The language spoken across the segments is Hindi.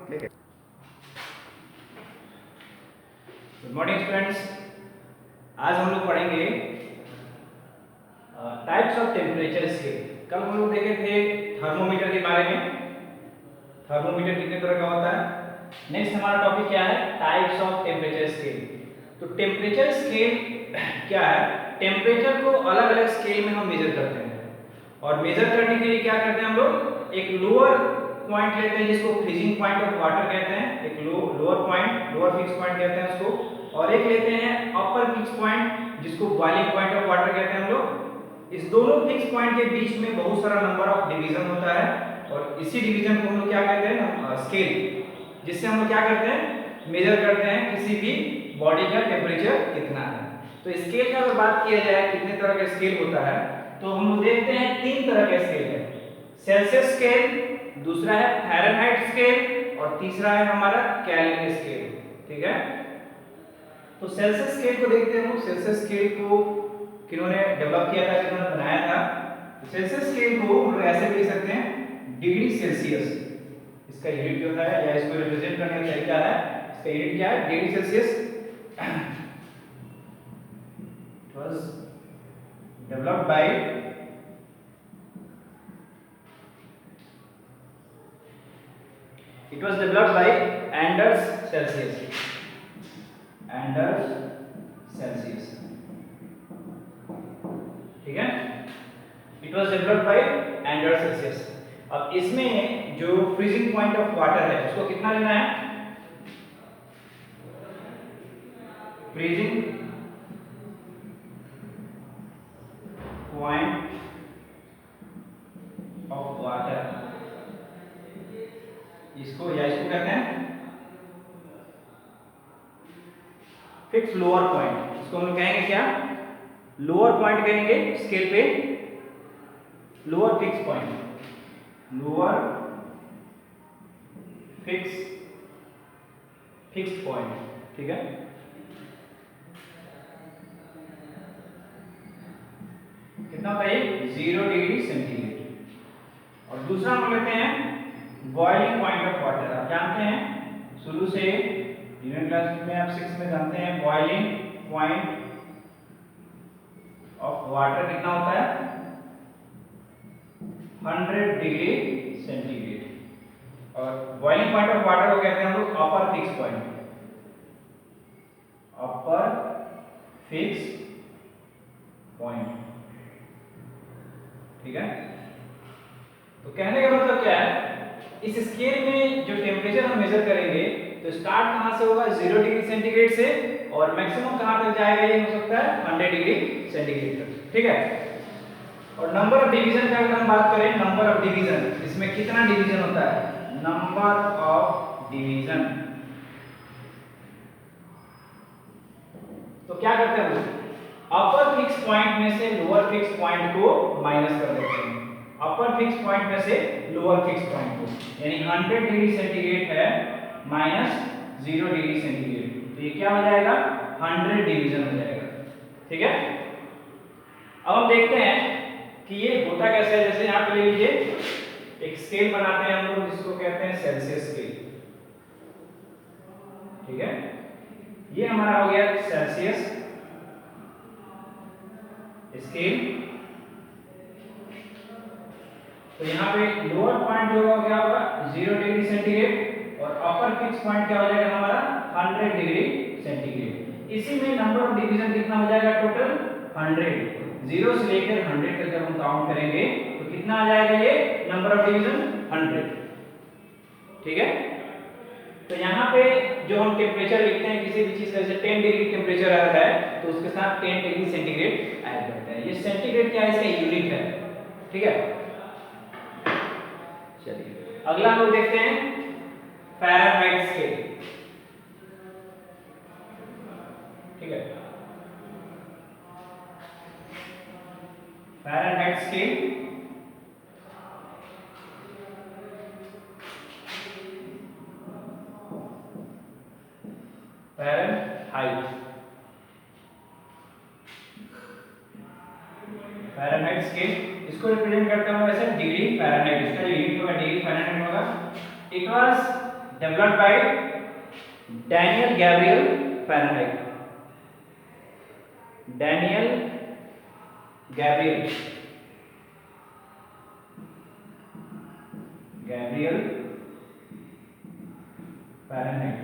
Good morning students. आज हम लोग पढ़ेंगे टाइप्स ऑफ टेम्परेचर स्केल। कल हम लोग देखे थे थर्मोमीटर के बारे में, थर्मोमीटर कितने तरह का होता है। नेक्स्ट हमारा टॉपिक क्या है, टाइप्स ऑफ टेम्परेचर स्केल। तो टेम्परेचर स्केल क्या है, टेम्परेचर को अलग अलग स्केल में हम मेजर करते हैं और मेजर करने के लिए क्या करते हैं हम लोग, एक लोअर पॉइंट लेते हैं जिसको फ्रीजिंग पॉइंट ऑफ वाटर कहते हैं, एक lower point, lower fix point कहते हैं उसको, और एक लेते हैं अपर फिक्स पॉइंट जिसको बॉइलिंग पॉइंट ऑफ वाटर कहते हैं हम लोग। इस दोनों फिक्स पॉइंट के बीच में बहुत सारा नंबर ऑफ डिवीजन होता है और इसी डिवीजन को हम लोग क्या कहते हैं, स्केल, जिससे हम लोग क्या करते हैं, मेजर करते हैं किसी भी बॉडी का टेम्परेचर कितना है। तो स्केल का अगर बात किया जाए कितने तरह का स्केल होता है, तो हम लोग देखते हैं 3 तरह का स्केल है। सेल्सियस स्केल, दूसरा है फ़ारेनहाइट स्केल और तीसरा है हमारा केल्विन स्केल। ठीक है, तो सेल्सियस स्केल को देखते हैं हम लोग। सेल्सियस स्केल को किन्होंने डेवलप किया था, किन्होंने बनाया था। सेल्सियस स्केल को हम लोग ऐसे लिख सकते हैं, डिग्री सेल्सियस इसका यूनिट जो है, या इसको रिप्रेजेंट करने का तरीका है, इसका यूनिट क्या है, degree Celsius. It was developed by Anders Celsius. Anders Celsius, ठीक है, it was developed by Anders Celsius. अब इसमें जो फ्रीजिंग पॉइंट ऑफ वाटर है उसको कितना लेना है, फ्रीजिंग पॉइंट ऑफ वाटर, इसको कहते हैं फिक्स लोअर पॉइंट। इसको हम कहेंगे क्या, लोअर पॉइंट कहेंगे स्केल पे, lower fix point, lower fix point. ठीक है, कितना होता है, 0 डिग्री सेंटीग्रेड। और दूसरा हम लेते हैं बॉइलिंग पॉइंट ऑफ वाटर। आप जानते हैं शुरू से यूनिट क्लास में, आप 6 में जानते हैं बॉइलिंग पॉइंट ऑफ वाटर कितना होता है, 100 डिग्री सेंटीग्रेड। और बॉइलिंग पॉइंट ऑफ वाटर को कहते हैं हम लोग upper fix point, upper fix point. ठीक है, तो कहने का मतलब क्या है, इस स्केल में जो टेम्परेचर हम मेजर करेंगे तो स्टार्ट कहां से होगा, 0 डिग्री सेंटीग्रेड से, और मैक्सिमम कहां तक जाएगा, ये हो सकता है 100 डिग्री सेंटीग्रेड तक। ठीक है, और नंबर ऑफ डिवीजन का अगर हम बात करें, नंबर ऑफ डिवीजन, इसमें कितना डिवीजन होता है, नंबर ऑफ डिवीजन। तो क्या करते हैं हम, अपर फिक्स पॉइंट में से लोअर फिक्स पॉइंट को माइनस कर देते हैं, अपर फिक्स पॉइंट में से लोअर फिक्स पॉइंट को, यानी 100 डिग्री सेंटीग्रेड है माइनस 0 डिग्री सेंटीग्रेड, तो ये क्या हो जाएगा, 100 डिवीजन हो जाएगा। ठीक है, अब हम देखते हैं कि ये होता कैसे है। जैसे यहाँ पे ले लीजिए, एक स्केल बनाते हैं हम लोग जिसको कहते हैं सेल्सियस स्केल। ठीक है, ये हमारा हो गया सेल्सियस स्केल। तो यहाँ पे लोअर पॉइंट जो होगा क्या होगा, 0 डिग्री सेंटीग्रेड, और अपर फिक्स पॉइंट क्या हो जाएगा हमारा, 100 डिग्री सेंटीग्रेड। इसी में नंबर ऑफ डिवीजन कितना हो जाएगा, टोटल 100। 0 से लेकर 100 तक जब हम काउंट करेंगे तो कितना आ जाएगा, ये नंबर ऑफ डिवीजन 100। ठीक है, तो यहाँ पे जो हम टेम्परेचर लिखते हैं किसी भी चीज का, जैसे 10 डिग्री टेम्परेचर अगर है तो उसके साथ 10 डिग्री सेंटीग्रेड ऐड करते हैं। ये सेंटीग्रेड क्या है, इसका यूनिट है। ठीक है, चलिए अगला हम लोग देखते हैं फ़ारेनहाइट स्केल। ठीक है, फ़ारेनहाइट स्केल, फ़ारेनहाइट स्केल, इसको रिप्रेजेंट करते हैं वैसे डिग्री फ़ारेनहाइट, इसका यूनिट होगा डिग्री फ़ारेनहाइट होगा। It was developed by Daniel Gabriel Fahrenheit. Daniel Gabriel Fahrenheit,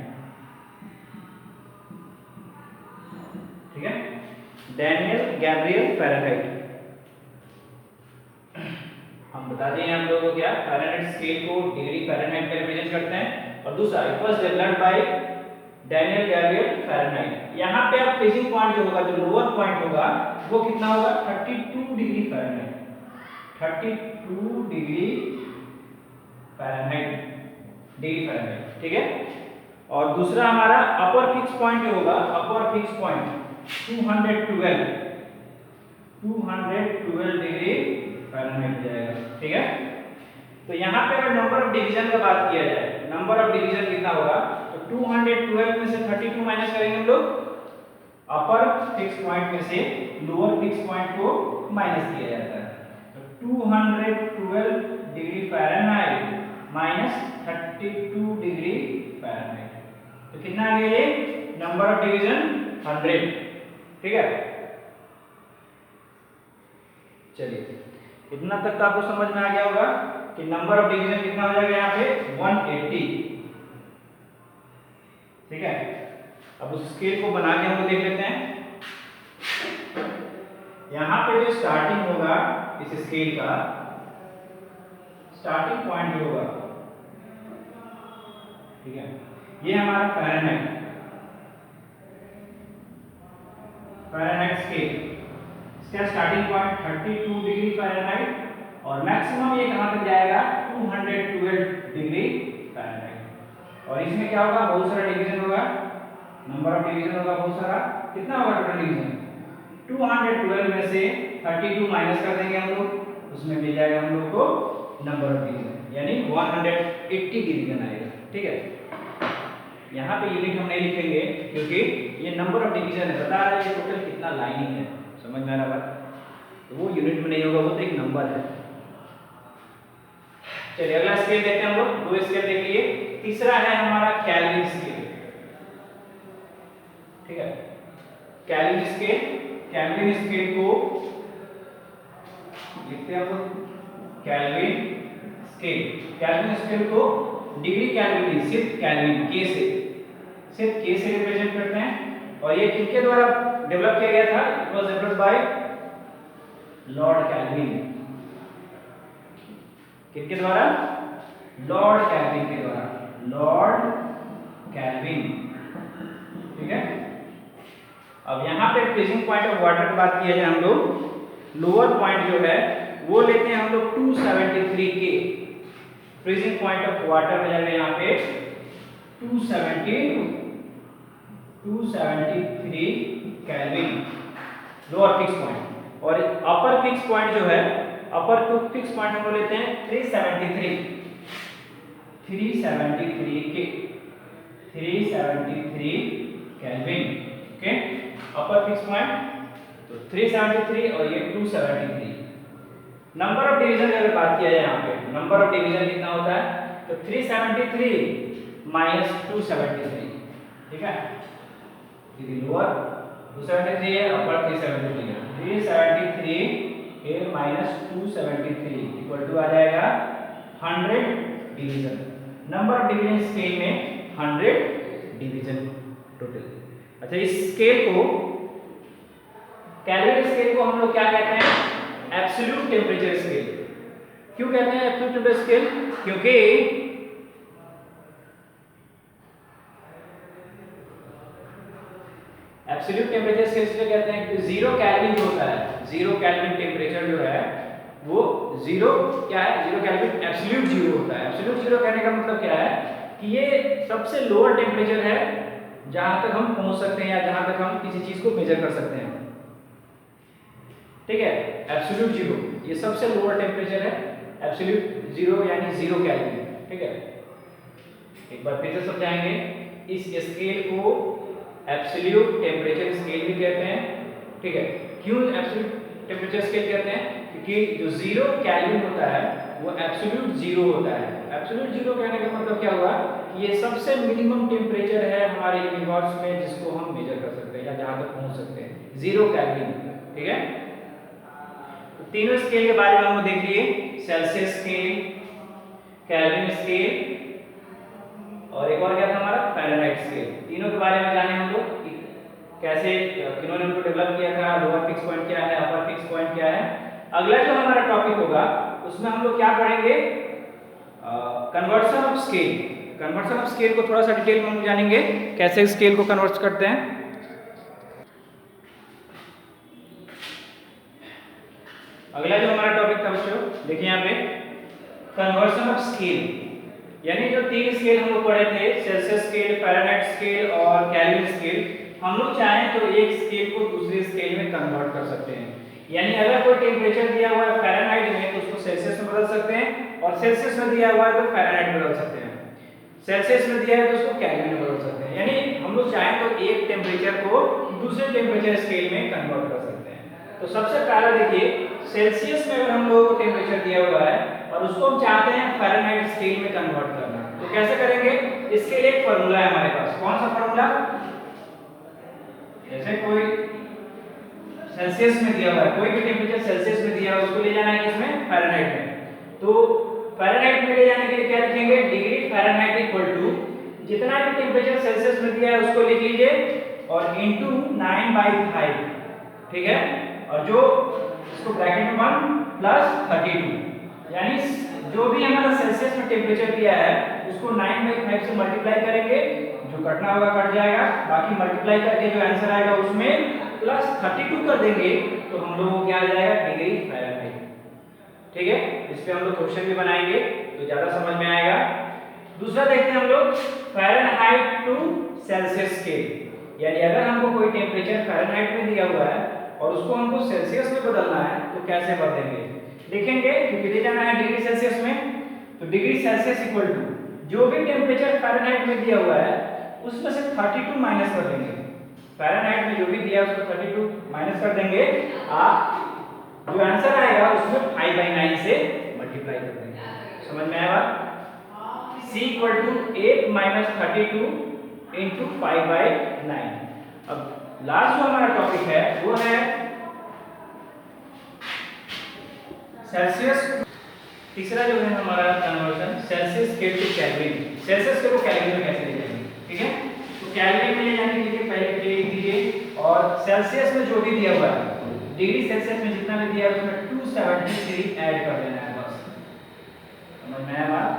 ठीक है, डैनियल गैब्रियल फ़ारेनहाइट। हम बता दें हम लोगों को क्या फ़ारेनहाइट स्केल को डिग्री फ़ारेनहाइट में रिप्रेजेंट करते हैं। और दूसरा it was developed by Daniel Gabriel Fahrenheit. यहाँ पे आप फ्रीजिंग पॉइंट जो होगा, जो लोअर पॉइंट होगा वो कितना होगा 32 डिग्री फ़ारेनहाइट, 32 डिग्री फ़ारेनहाइट, ठीक है। और दूसरा हमारा अपर फिक्स पॉइंट जो होगा, upper fix point 212 degree Fahrenheit जाएगा, ठीक है। तो यहाँ पे अगर नंबर ऑफ डिवीजन का बात किया जाए, नंबर ऑफ डिवीजन कितना होगा, तो 212 में से 32 माइनस करेंगे हम लोग, अपर फिक्स पॉइंट में से लोअर फिक्स पॉइंट को माइनस किया जाता है। तो 212 degree Fahrenheit minus 32 degree Fahrenheit, तो कितना आ गया ये नंबर ऑफ डिवीजन 100, ठीक है। चलिए इतना तक तो आपको समझ में आ गया होगा कि नंबर ऑफ डिवीजन कितना हो जाएगा यहाँ पे 180, ठीक है। अब उस स्केल को बना के हम लोग देख लेते हैं। यहाँ पे जो स्टार्टिंग होगा इस स्केल का, स्टार्टिंग पॉइंट जो होगा, ठीक है, ये हमारा फ़ारेनहाइट स्केल, इसका स्टार्टिंग पॉइंट 32 डिग्री फ़ारेनहाइट और मैक्सिमम ये कहां तक जाएगा 212 डिग्री फ़ारेनहाइट। और इसमें क्या होगा, बहुत सारा डिवीजन होगा, नंबर ऑफ डिवीजन होगा बहुत सारा। कितना होगा टोटल डिवीजन, 212 में से 32 माइनस कर देंगे हम लोग, उसमें मिल जाएगा हम लोग को नंबर ऑफ डिवीजन, यानी 180 डिवीजन आएगा, ठीक है। यहाँ पे यूनिट हम नहीं लिखेंगे क्योंकि ये नंबर ऑफ डिवीजन है, बता रहा है ये टोटल कितना लाइनिंग है, समझ में आ रहा बात, तो वो यूनिट में नहीं होगा, वो तो एक नंबर है। चलिए अगला स्केल देखते हैं हम लोग, दो स्केल देख लिए। तीसरा है हमारा केल्विन स्केल, ठीक है। केल्विन स्केल को लिखते हैं हम लोग, केल्विन स्केल को डिग्री केल्विन, सिर्फ केल्विन के से रिप्रेजेंट करते हैं। और ये किसके द्वारा डेवलप किया गया था, it was developed by Lord kelvin. किसके द्वारा, लॉर्ड केल्विन के द्वारा, लॉर्ड केल्विन, ठीक है। अब यहाँ पे फ्रीजिंग पॉइंट ऑफ वाटर की बात किया जाए हम लोग, लोअर पॉइंट जो है वो लेते हैं हम लोग 273 के, फ्रीजिंग पॉइंट ऑफ वाटर हो जाएगा यहाँ पे 273 केल्विन लोअर फिक्स पॉइंट। और अपर फिक्स पॉइंट जो है, अपर फिक्स पॉइंट हम लोग लेते हैं 373 kelvin, okay. Upper fix point तो 373 और ये 273। नंबर ऑफ डिवीजन की अगर बात किया जाए, यहाँ पे नंबर ऑफ डिवीजन कितना होता है, तो 373 माइनस 273, ठीक है। लोअर 273 है, अपर 373 है, 373 ए माइनस 273 इक्वल टू आ जाएगा 100 division. Number of division scale में 100 डिवीजन टोटल। अच्छा, इस स्केल को, केल्विन स्केल को हम लोग क्या कहते हैं, एब्सोल्यूट टेम्परेचर स्केल। क्यों कहते हैं एब्सोल्यूट टेम्परेचर स्केल, क्योंकि एब्सोल्यूट टेम्परेचर स्केल इसलिए कहते हैं कि 0 केल्विन जो होता है, 0 केल्विन टेम्परेचर जो है वो 0 क्या है, 0 केल्विन एब्सोल्यूट 0 होता है। एब्सोल्यूट 0 कहने का मतलब क्या है कि ये सबसे लोअर टेम्परेचर है जहां तक हम पहुंच सकते हैं या जहां तक हम किसी चीज को मेजर कर सकते हैं, ठीक है। एब्सोल्यूट 0 ये सबसे लोअर टेम्परेचर है, एब्सोल्यूट 0 यानी 0 केल्विन, ठीक है। एक बार फिर से समझाएंगे, इस स्केल को एब्सोल्यूट टेम्परेचर स्केल भी कहते हैं, ठीक है। क्यों एब्सोल्यूट टेम्परेचर स्केल कहते हैं, क्योंकि जो 0 केल्विन होता है वो एब्सोल्यूट 0 होता है। एब्सोल्यूट जीरो कहने का मतलब क्या हुआ कि ये सबसे मिनिमम टेम्परेचर है हमारे यूनिवर्स में जिसको हम मेजर कर सकते हैं या जहां तक पहुंच सकते हैं, 0 केल्विन। ठीक है, तो तीनों स्केल के बारे में हम देख लिए, सेल्सियस स्केल, केल्विन स्केल और एक और क्या था हमारा, फ़ारेनहाइट स्केल। तीनों के बारे में जाने हम लोग कि कैसे किन्होंने उनको डेवलप किया था, लोअर फिक्स पॉइंट क्या है, अपर फिक्स पॉइंट क्या है। अगला जो हमारा टॉपिक होगा उसमें हम लोग क्या पढ़ेंगे, conversion of scale. Conversion of scale को थोड़ा सा डिटेल में हम जानेंगे, कैसे स्केल को कन्वर्ट करते हैं। अगला जो हमारा टॉपिक था बच्चों, देखिए यहाँ पे कन्वर्शन ऑफ स्केल, यानी जो तीन स्केल हम लोग पढ़े थे, सेल्सियस स्केल, फ़ारेनहाइट स्केल और केल्विन स्केल, हम लोग चाहें तो एक स्केल को दूसरे स्केल में कन्वर्ट कर सकते हैं। यानी अगर कोई टेम्परेचर दिया हुआ है फ़ारेनहाइट में तो उसको सेल्सियस में बदल सकते हैं, और सेल्सियस में दिया हुआ है तो फ़ारेनहाइट में बदल सकते हैं, सेल्सियस में दिया है तो उसको केल्विन में बदल सकते हैं। यानी हम लोग चाहें तो एक टेम्परेचर को दूसरे टेम्परेचर स्केल में कन्वर्ट कर सकते हैं। तो सबसे पहले देखिए, सेल्सियस में अगर हम लोगों को टेम्परेचर दिया हुआ है और उसको हम चाहते हैं फ़ारेनहाइट स्केल में कन्वर्ट करना, तो कैसे करेंगे? इसके लिए एक फार्मूला है हमारे पास। कौन सा फार्मूला? जैसे कोई सेल्सियस में दिया हुआ है, कोई भी टेम्परेचर सेल्सियस में दिया है, उसको ले जाना है किसमें? फ़ारेनहाइट में। तो फ़ारेनहाइट में ले जाने के लिए क्या लिखेंगे? डिग्री फ़ारेनहाइट इक्वल टू जितना भी टेम्परेचर सेल्सियस में दिया है उसको लिख लीजिए और इनटू 9/5। ठीक है, और जो इसको ब्रैकेट में 1 प्लस 32, यानी जो भी हमारा सेल्सियस में टेम्परेचर दिया है उसको 9/5 से मल्टीप्लाई करेंगे, जो कटना होगा कट जाएगा, बाकी मल्टीप्लाई करके जो आंसर आएगा उसमें प्लस 32 कर देंगे तो हम लोगों को क्या आ जाएगा? Degree Fahrenheit. ठीक है, इस पे हम लोग क्वेश्चन भी बनाएंगे तो ज्यादा समझ में आएगा। दूसरा देखते हैं हम लोग, फ़ारेनहाइट टू सेल्सियस स्केल, यानी अगर हमको कोई टेम्परेचर फ़ारेनहाइट में दिया हुआ है और उसको हमको सेल्सियस में बदलना है तो कैसे बदलेंगे? लिखेंगे, क्योंकि ले जाना है डिग्री सेल्सियस में, तो डिग्री सेल्सियस इक्वल टू जो भी टेम्परेचर फ़ारेनहाइट में दिया हुआ है उसमें से 32 माइनस कर देंगे। फ़ारेनहाइट में जो भी दिया है उसको 32 माइनस कर देंगे, आप जो आंसर आएगा उसमें 5/9 से मल्टीप्लाई कर देंगे। समझ में आया बात? c equal to 8 minus 32 into 5/9। अब लास्ट जो हमारा टॉपिक है वो है सेल्सियस। तीसरा जो है हमारा conversion Celsius scale to Kelvin. Celsius scale को केल्विन में कैसे ले जाएंगे? ठीक है, तो केल्विन में ले जाने के लिए पहले लिख दीजिए, और सेल्सियस में जो भी दिया हुआ है, डिग्री सेल्सियस में जितना भी दिया है उसमें 273 ऐड कर देना है बस। समझ में आया बात?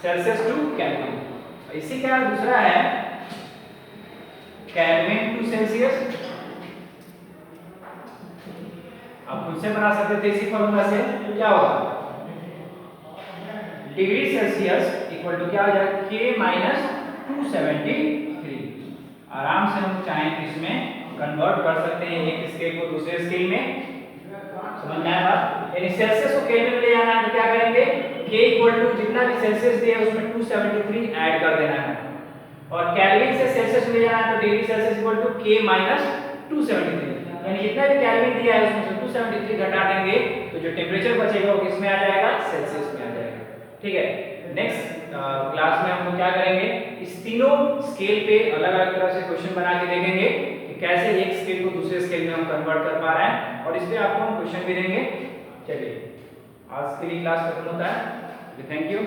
Celsius to Kelvin. इसी का दूसरा है केल्विन टू सेल्सियस। आप खुद से बना सकते थे इसी फॉर्मूला से। क्या होगा? डिग्री सेल्सियस इक्वल टू क्या हो जाएगा? k minus 273। आराम से हम चाहें तो इसमें कन्वर्ट कर सकते हैं एक स्केल को दूसरे स्केल में। समझ में आया बात? यानी सेल्सियस को केल्विन में ले जाना है तो क्या करेंगे? k इक्वल टू जितना भी सेल्सियस दिया है उसमें 273 ऐड कर देना है, और केल्विन से सेल्सियस में ले जाना है तो degree Celsius equal to k minus 273, यानी जितना भी केल्विन दिया है उसमें से 273 घटा देंगे तो जो टेम्परेचर बचेगा वो किसमें आ जाएगा? सेल्सियस में आ जाएगा। ठीक है, नेक्स्ट क्लास में हम लोग क्या करेंगे? इस तीनों स्केल पे अलग अलग तरह से क्वेश्चन बना के देखेंगे कि कैसे एक स्केल को दूसरे स्केल में हम कन्वर्ट कर पा रहे हैं, और इस पे आपको हम क्वेश्चन भी देंगे। चलिए, आज के लिए क्लास खत्म होता है। Thank you.